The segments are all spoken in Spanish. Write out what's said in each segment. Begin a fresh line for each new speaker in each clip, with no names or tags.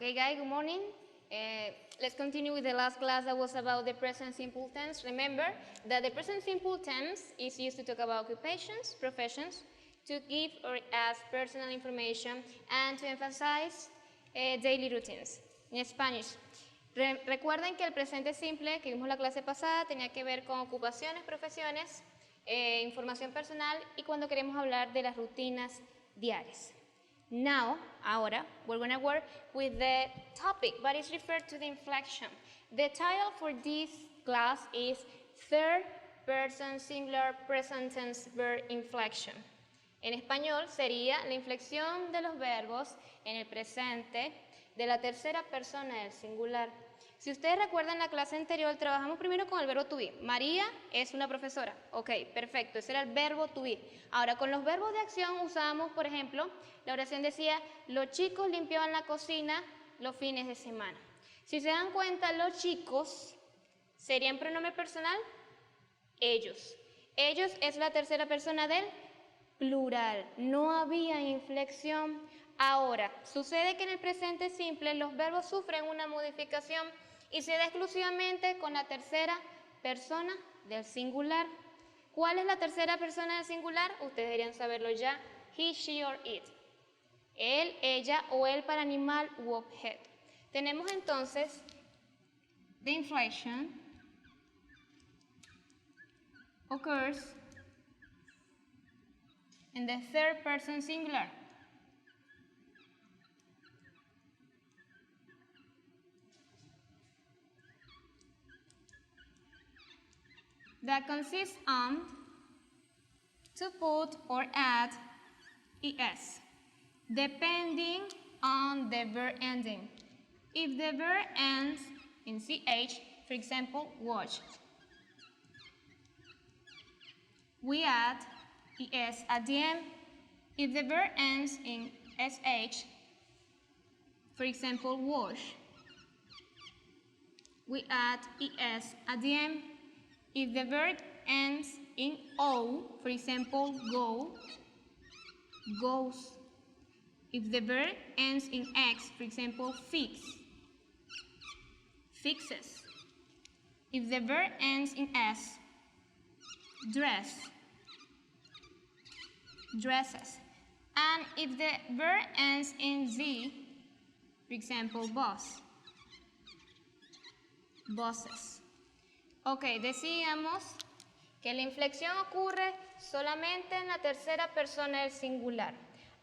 Okay, guys, good morning. Let's continue with the last class that was about the present simple tense. Remember that the present simple tense is used to talk about occupations, professions, to give or ask personal information, and to emphasize daily routines. En Spanish, recuerden que el presente simple que vimos la clase pasada tenía que ver con ocupaciones, profesiones, información personal y cuando queremos hablar de las rutinas diarias. Now, ahora, we're going to work with the topic, but it's referred to the inflection. The title for this class is Third Person Singular Present Tense Verb Inflection. En español sería la inflexión de los verbos en el presente de la tercera persona del singular. Si ustedes recuerdan la clase anterior, trabajamos primero con el verbo to be. María es una profesora. Ok, perfecto, ese era el verbo to be. Ahora, con los verbos de acción usamos, por ejemplo, la oración decía, los chicos limpiaban la cocina los fines de semana. Si se dan cuenta, los chicos serían pronombre personal, ellos. Ellos es la tercera persona del plural. No había inflexión. Ahora, sucede que en el presente simple los verbos sufren una modificación y se da exclusivamente con la tercera persona del singular. ¿Cuál es la tercera persona del singular? Ustedes deberían saberlo ya. He, she or it. Él, ella o él para animal u objeto. Tenemos entonces the inflection occurs in the third person singular. That consists on to put or add es, depending on the verb ending. If the verb ends in ch, for example, watch, we add es at the end. If the verb ends in sh, for example, wash, we add es at the end. If the verb ends in o, for example, go, goes. If the verb ends in x, for example, fix, fixes. If the verb ends in s, dress, dresses. And if the verb ends in z, for example, boss, bosses. Ok, decíamos que la inflexión ocurre solamente en la tercera persona del singular.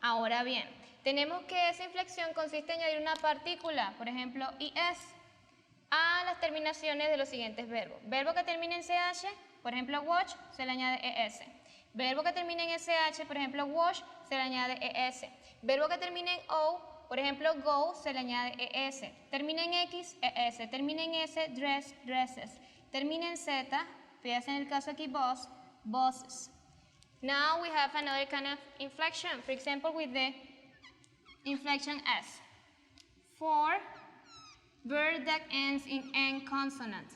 Ahora bien, tenemos que esa inflexión consiste en añadir una partícula, por ejemplo, es, a las terminaciones de los siguientes verbos. Verbo que termina en ch, por ejemplo, watch, se le añade es. Verbo que termina en sh, por ejemplo, wash, se le añade es. Verbo que termina en o, por ejemplo, go, se le añade es. Termina en x, es. Termina en s, dress, dresses. Termina en z, fíjense en el caso aquí, boss, bosses. Now we have another kind of inflection, for example, with the inflection s. For verb that ends in n consonant.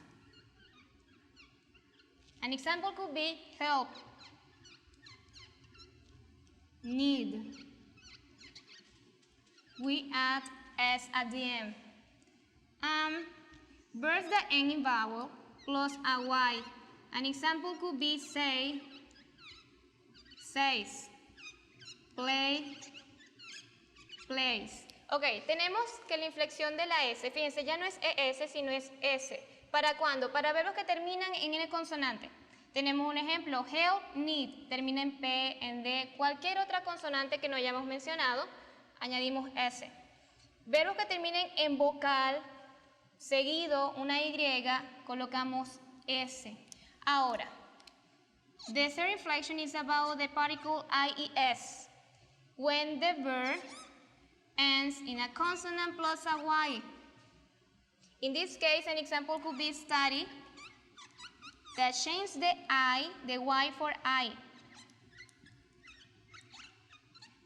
An example could be help, need. We add s at the end. Verbs that end in vowel plus a y. An example could be say, says, play, plays. Ok, tenemos que la inflexión de la S, fíjense, ya no es ES, sino es S. ¿Para cuándo? Para verbos que terminan en N consonante. Tenemos un ejemplo, help, need, termina en P, en D, cualquier otra consonante que no hayamos mencionado, añadimos S. Verbos que terminen en vocal, seguido una Y, colocamos S. Ahora, the third inflection is about the particle IES, when the verb ends in a consonant plus a Y. In this case, an example could be study, that changes the I, the Y for I.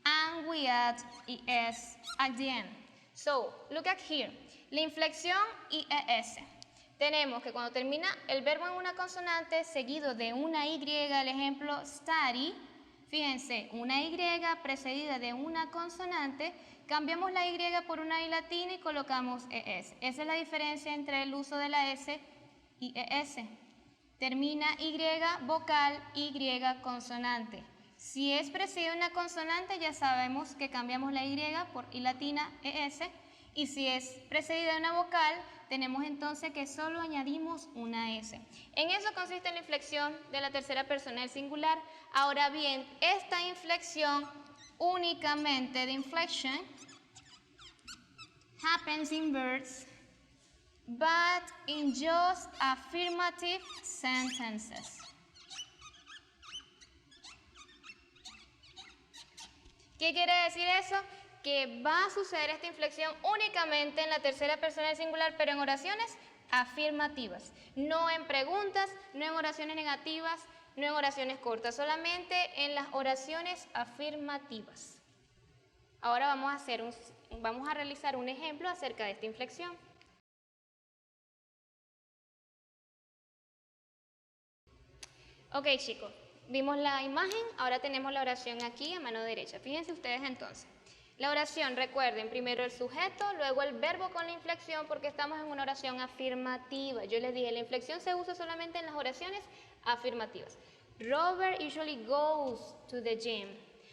And we add ES at the end. So, look at here. La inflexión IES. Tenemos que cuando termina el verbo en una consonante seguido de una Y, el ejemplo study, Fíjense, una Y precedida de una consonante, cambiamos la Y por una I latina y colocamos ES. Esa es la diferencia entre el uso de la S y ES. Termina Y vocal, Y consonante. Si es precedida de una consonante, ya sabemos que cambiamos la Y por I latina, ES. Y si es precedida de una vocal, tenemos entonces que solo añadimos una S. En eso consiste la inflexión de la tercera persona del singular. Ahora bien, esta inflexión únicamente de inflection happens in verbs, but in just affirmative sentences. ¿Qué quiere decir eso? Que va a suceder esta inflexión únicamente en la tercera persona del singular, pero en oraciones afirmativas, no en preguntas, no en oraciones negativas, no en oraciones cortas, solamente en las oraciones afirmativas. Ahora vamos a realizar un ejemplo acerca de esta inflexión. Ok, chicos, vimos la imagen, ahora tenemos la oración aquí a mano derecha. Fíjense ustedes entonces. La oración, recuerden, primero el sujeto, luego el verbo con la inflexión porque estamos en una oración afirmativa. Yo les dije, la inflexión se usa solamente en las oraciones afirmativas. Robert usually goes to the gym.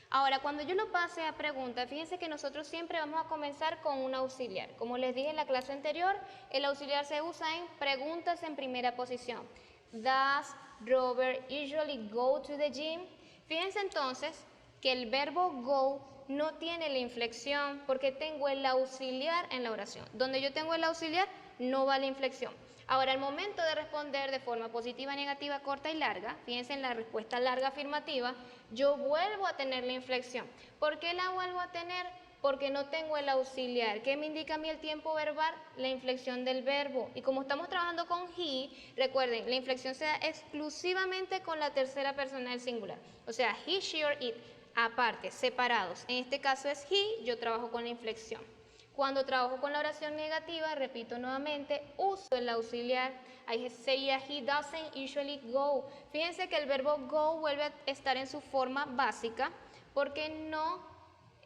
Ahora, cuando yo lo pase a pregunta, fíjense que nosotros siempre vamos a comenzar con un auxiliar. Como les dije en la clase anterior, el auxiliar se usa en preguntas en primera posición. Does Robert usually go to the gym? Fíjense entonces que el verbo go no tiene la inflexión porque tengo el auxiliar en la oración. Donde yo tengo el auxiliar, no va la inflexión. Ahora, al momento de responder de forma positiva, negativa, corta y larga, fíjense en la respuesta larga afirmativa, yo vuelvo a tener la inflexión. ¿Por qué la vuelvo a tener? Porque no tengo el auxiliar. ¿Qué me indica a mí el tiempo verbal? La inflexión del verbo. Y como estamos trabajando con he, recuerden, la inflexión se da exclusivamente con la tercera persona del singular. O sea, he, she or it. Aparte, separados. En este caso es he, yo trabajo con la inflexión. Cuando trabajo con la oración negativa, repito nuevamente, uso el auxiliar. Ahí sería he doesn't usually go. Fíjense que el verbo go vuelve a estar en su forma básica porque no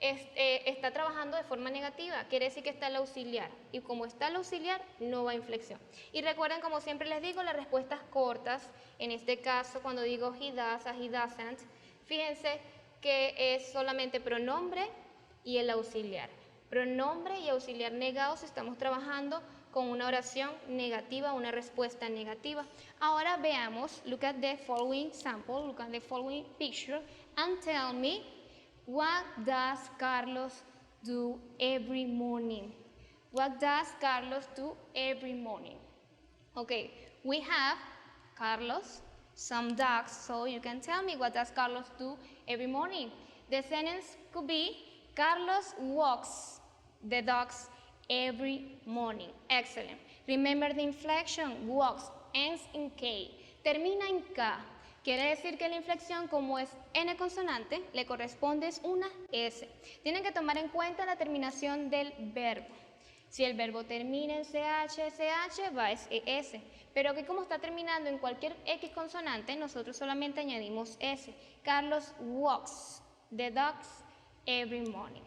está trabajando de forma negativa. Quiere decir que está el auxiliar. Y como está el auxiliar, no va a inflexión. Y recuerden, como siempre les digo, las respuestas cortas. En este caso, cuando digo he does, he doesn't, fíjense que es solamente pronombre y el auxiliar. Pronombre y auxiliar negados, estamos trabajando con una oración negativa, una respuesta negativa. Ahora veamos, look at the following sample, look at the following picture, and tell me, what does Carlos do every morning? What does Carlos do every morning? Okay, we have Carlos, some dogs, so you can tell me what does Carlos do every morning. The sentence could be, Carlos walks the dogs every morning. Excellent. Remember the inflection, walks, ends in K, termina en K. Quiere decir que la inflexión, como es N consonante, le corresponde es una S. Tienen que tomar en cuenta la terminación del verbo. Si el verbo termina en CH, SH, va es ES. Pero aquí como está terminando en cualquier X consonante, nosotros solamente añadimos S. Carlos walks the dogs every morning.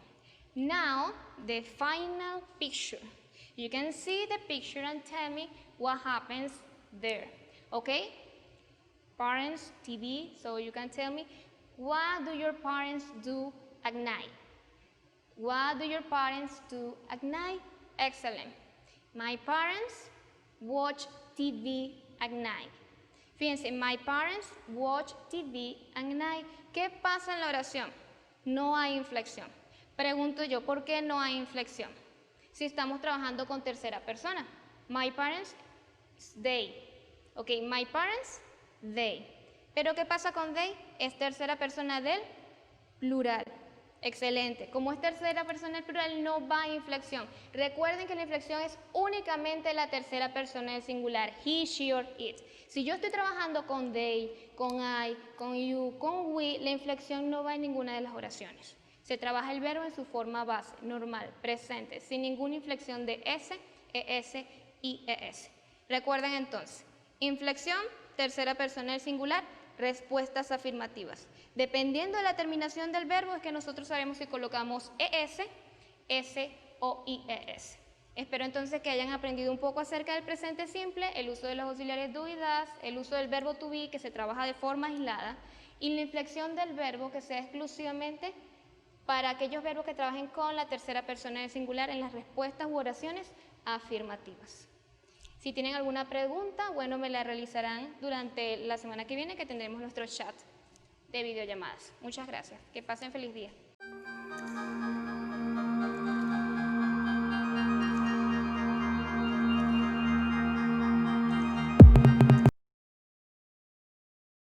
Now, the final picture. You can see the picture and tell me what happens there. Okay? Parents, TV, so you can tell me, what do your parents do at night? What do your parents do at night? Excellent. My parents watch TV at night. Fíjense, my parents watch TV at night. ¿Qué pasa en la oración? No hay inflexión. Pregunto yo, ¿por qué no hay inflexión? Si estamos trabajando con tercera persona. My parents, they. Ok, my parents, they. Pero ¿qué pasa con they? Es tercera persona del plural. Excelente. Como es tercera persona del plural, no va a inflexión. Recuerden que la inflexión es únicamente la tercera persona del singular. He, she or it. Si yo estoy trabajando con they, con I, con you, con we, la inflexión no va en ninguna de las oraciones. Se trabaja el verbo en su forma base, normal, presente, sin ninguna inflexión de S, ES y ES. Recuerden entonces, inflexión, tercera persona del singular, respuestas afirmativas. Dependiendo de la terminación del verbo es que nosotros sabemos si colocamos ES, S o IES. Espero entonces que hayan aprendido un poco acerca del presente simple, el uso de los auxiliares do y das, el uso del verbo to be que se trabaja de forma aislada y la inflexión del verbo que sea exclusivamente para aquellos verbos que trabajen con la tercera persona del singular en las respuestas u oraciones afirmativas. Si tienen alguna pregunta, bueno, me la realizarán durante la semana que viene que tendremos nuestro chat de videollamadas. Muchas gracias. Que pasen feliz día.